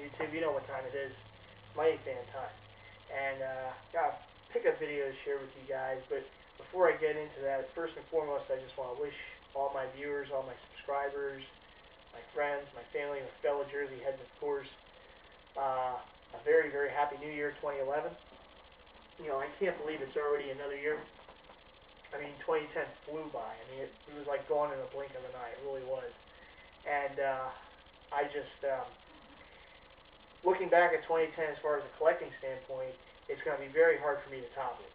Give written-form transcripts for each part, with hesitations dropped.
YouTube, you know what time it is. MightyFan time. And got a pickup video to share with you guys, but before I get into that, first and foremost, I just want to wish all my viewers, all my subscribers, my friends, my family, my fellow Jersey heads, of course, a very, very happy New Year 2011. You know, I can't believe it's already another year. I mean, 2010 flew by. I mean, it was like gone in a blink of an eye. It really was. And I just, looking back at 2010 as far as a collecting standpoint, it's going to be very hard for me to top it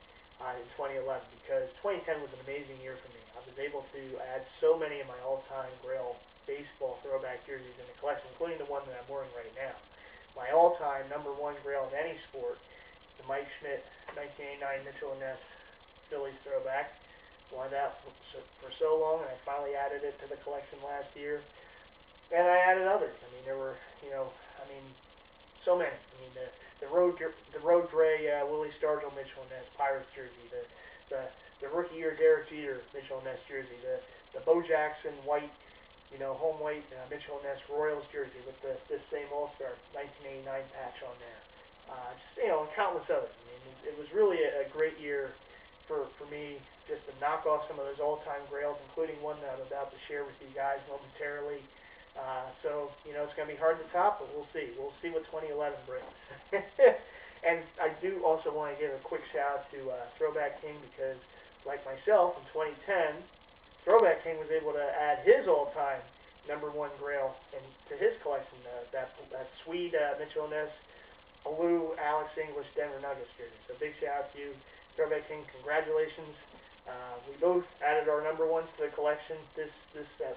in 2011 because 2010 was an amazing year for me. I was able to add so many of my all-time Grail baseball throwback jerseys in the collection, including the one that I'm wearing right now. My all-time #1 Grail of any sport, the Mike Schmidt 1989 Mitchell and Ness Phillies throwback. Wanted that for so long, and I finally added it to the collection last year. And I added others. I mean, there were, so many. I mean, the road gray Willie Stargell Mitchell and Ness Pirates jersey, the rookie year Derek Jeter Mitchell and Ness jersey, the Bo Jackson white, home white Mitchell and Ness Royals jersey with this same All-Star 1989 patch on there. And countless others. I mean, it was really a great year for me just to knock off some of those all-time Grails, including one that I'm about to share with you guys momentarily. So, it's going to be hard to top, but we'll see. We'll see what 2011 brings. And I do also want to give a quick shout out to Throwback King because, like myself, in 2010, Throwback King was able to add his all-time #1 Grail to his collection, that Swede Mitchell and Ness Alou Alex English Denver Nuggets jersey. So big shout out to you, Throwback King. Congratulations. We both added our #1s to the collection this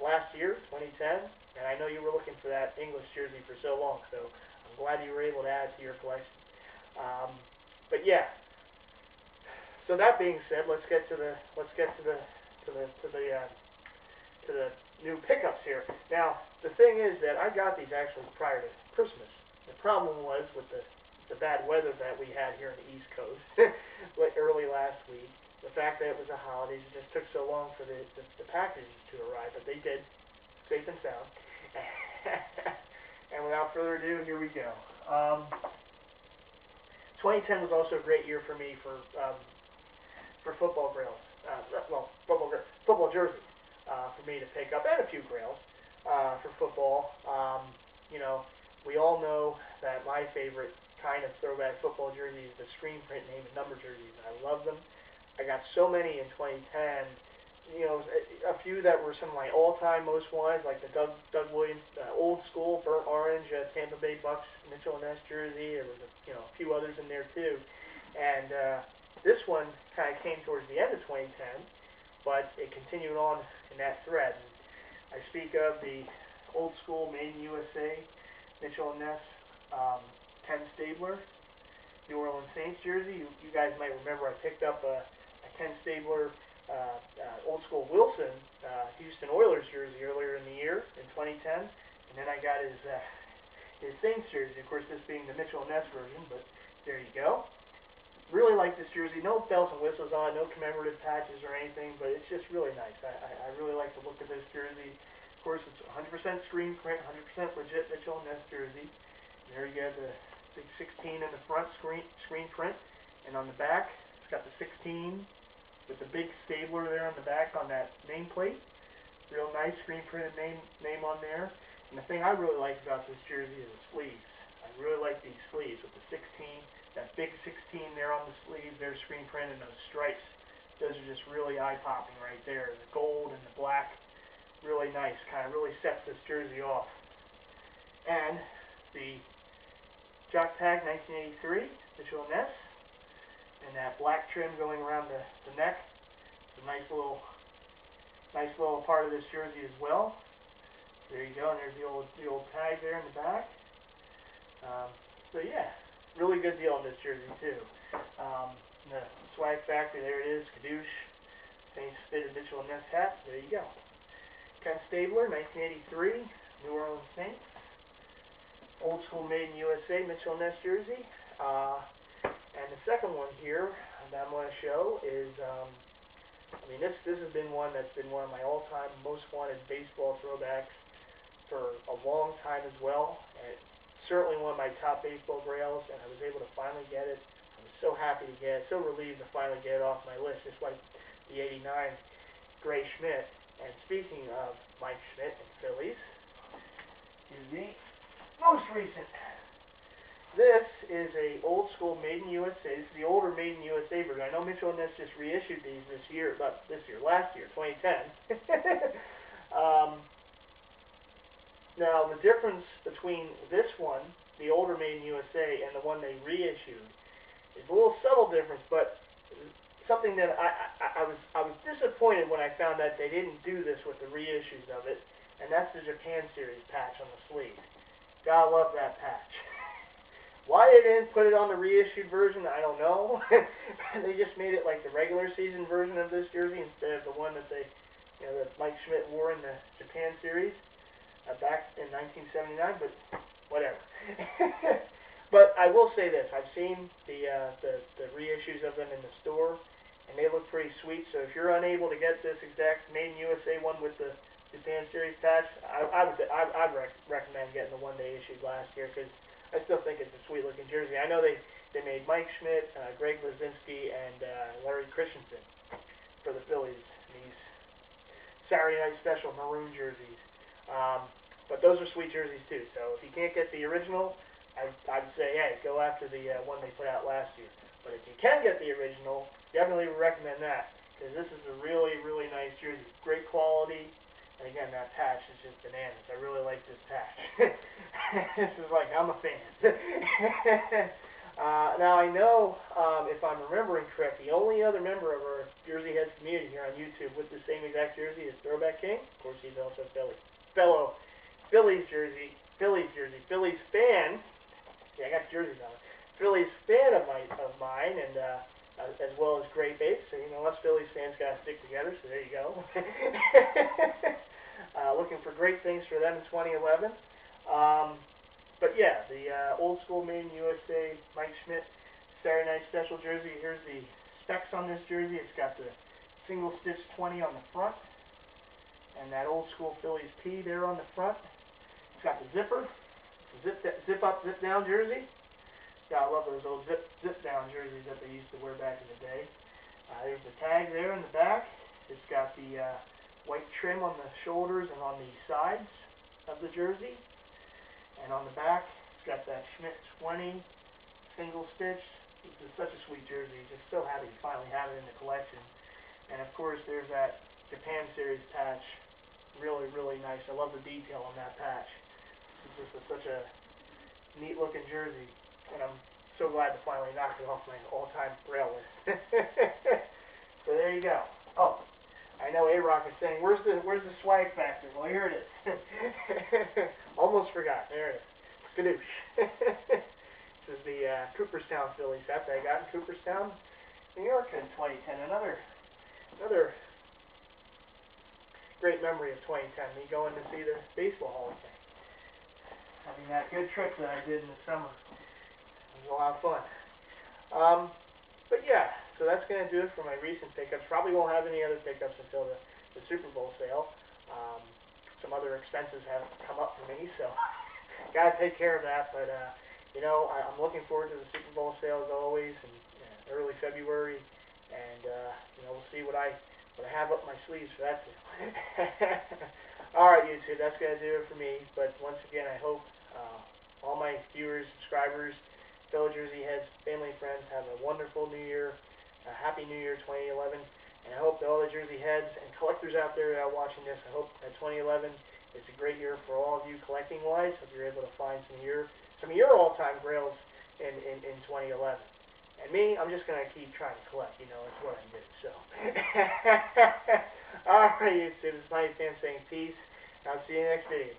last year, 2010, and I know you were looking for that English jersey for so long, so I'm glad you were able to add it to your collection. But yeah. So that being said, let's get to the new pickups here. Now, the thing is that I got these actually prior to Christmas. The problem was with the bad weather that we had here on the East Coast early last week. The fact that it was the holidays, it just took so long for the packages to arrive, but they did, safe and sound. And without further ado, here we go. 2010 was also a great year for me for football Grails. Football jerseys for me to pick up, and a few Grails for football. We all know that my favorite kind of throwback football jersey is the screen print name and number jerseys. I love them. I got so many in 2010. A few that were some of my all-time most wanted, like the Doug Williams old school burnt orange Tampa Bay Bucks Mitchell and Ness jersey. There was a few others in there too. And this one kind of came towards the end of 2010, but it continued on in that thread. And I speak of the old school Made in USA Mitchell and Ness Ken Stabler New Orleans Saints jersey. You guys might remember I picked up a Ken Stabler old school Wilson Houston Oilers jersey earlier in the year in 2010, and then I got his Saints jersey. Of course, this being the Mitchell and Ness version, but there you go. Really like this jersey. No bells and whistles on, no commemorative patches or anything, but it's just really nice. I really like the look of this jersey. Of course, it's 100% screen print, 100% legit Mitchell and Ness jersey. There you go, the big 16 in the front screen print, and on the back, it's got the 16 with the big Stabler there on the back on that nameplate. Real nice screen printed name on there. And the thing I really like about this jersey is the sleeves. I really like these sleeves with the 16, that big 16 there on the sleeves. They're screen printed, and those stripes. Those are just really eye-popping right there. The gold and the black, really nice. Kind of really sets this jersey off. And the Jock Tag 1983 Mitchell and Ness. And that black trim going around the neck. It's a nice little part of this jersey as well. There you go, and there's the old tag there in the back. So yeah, really good deal on this jersey too. The swag factory, there it is, Kadoosh, Saints fitted Mitchell and Ness hat. There you go. Ken Stabler, 1983, New Orleans Saints. Old school Made in USA Mitchell and Ness jersey. And the second one here that I'm going to show is, this has been one that's been one of my all-time most wanted baseball throwbacks for a long time as well. And certainly one of my top baseball grails, and I was able to finally get it. I was so happy to get it, so relieved to finally get it off my list, just like the '89 Gray Schmidt. And speaking of Mike Schmidt and Phillies, is the most recent. This is a old school Made in USA. This is the older Made in USA version. I know Mitchell and Ness just reissued these last year, 2010. Now the difference between this one, the older Made in USA, and the one they reissued is a little subtle difference, but something that I was disappointed when I found that they didn't do this with the reissues of it, and that's the Japan Series patch on the sleeve. Gotta love that patch. Why they didn't put it on the reissued version, I don't know. They just made it like the regular season version of this jersey instead of the one that that Mike Schmidt wore in the Japan Series back in 1979. But whatever. But I will say this: I've seen the reissues of them in the store, and they look pretty sweet. So if you're unable to get this exact Made in USA one with the Japan Series patch, I'd recommend getting the one they issued last year, because I still think it's a sweet-looking jersey. I know they made Mike Schmidt, Greg Lazinski, and Larry Christensen for the Phillies, these Saturday Night Special maroon jerseys. But those are sweet jerseys, too. So if you can't get the original, I'd say, hey, go after the one they put out last year. But if you can get the original, definitely recommend that, because this is a really, really nice jersey. Great quality. And again, that patch is just bananas. I really like this patch. This is like, I'm a fan. Now I know, if I'm remembering correct, the only other member of our Jersey Heads community here on YouTube with the same exact jersey is Throwback King. Of course, he's also fellow Phillies fan. Yeah, I got jerseys on. Phillies fan of mine, and as well as Great Bates. So, us Phillies fans got to stick together, so there you go. Looking for great things for them in 2011. But yeah, the old school Made in USA Mike Schmidt Saturday Night Special jersey. Here's the specs on this jersey. It's got the single stitch 20 on the front, and that old school Phillies P there on the front. It's got the zipper. It's a zip up, zip down jersey. I love those old zip down jerseys that they used to wear back in the day. There's the tag there in the back. It's got the white trim on the shoulders and on the sides of the jersey. And on the back, it's got that Schmidt 20 single stitch. This is such a sweet jersey. Just so happy to finally have it in the collection. And of course, there's that Japan Series patch. Really, really nice. I love the detail on that patch. This is just such a neat looking jersey. And I'm so glad to finally knock it off my all-time grail list. So there you go. Oh, I know A-Rock is saying, where's the swag factor? Well, here it is. Almost forgot. There it is. Skadoosh. This is the Cooperstown Phillies set that I got in Cooperstown, New York in 2010. Another great memory of 2010. Me going to see the Baseball Hall of Fame. Having that good trip that I did in the summer. It was a lot of fun. But yeah, so that's going to do it for my recent pickups. Probably won't have any other pickups until the Super Bowl sale. Some other expenses have come up for me, so got to take care of that. But I'm looking forward to the Super Bowl sale as always, in early February, and we'll see what I have up my sleeves for that sale. All right, YouTube, that's going to do it for me. But once again, I hope all my viewers, subscribers, fellow Jersey Heads, family and friends have a wonderful New Year, a Happy New Year 2011, and I hope that all the Jersey Heads and collectors out there that are watching this, I hope that 2011 is a great year for all of you collecting-wise. Hope you're able to find some of your all-time grails in 2011. And me, I'm just going to keep trying to collect, it's what I do, so. All right, YouTube, it's MightyFan saying peace, and I'll see you in the next video.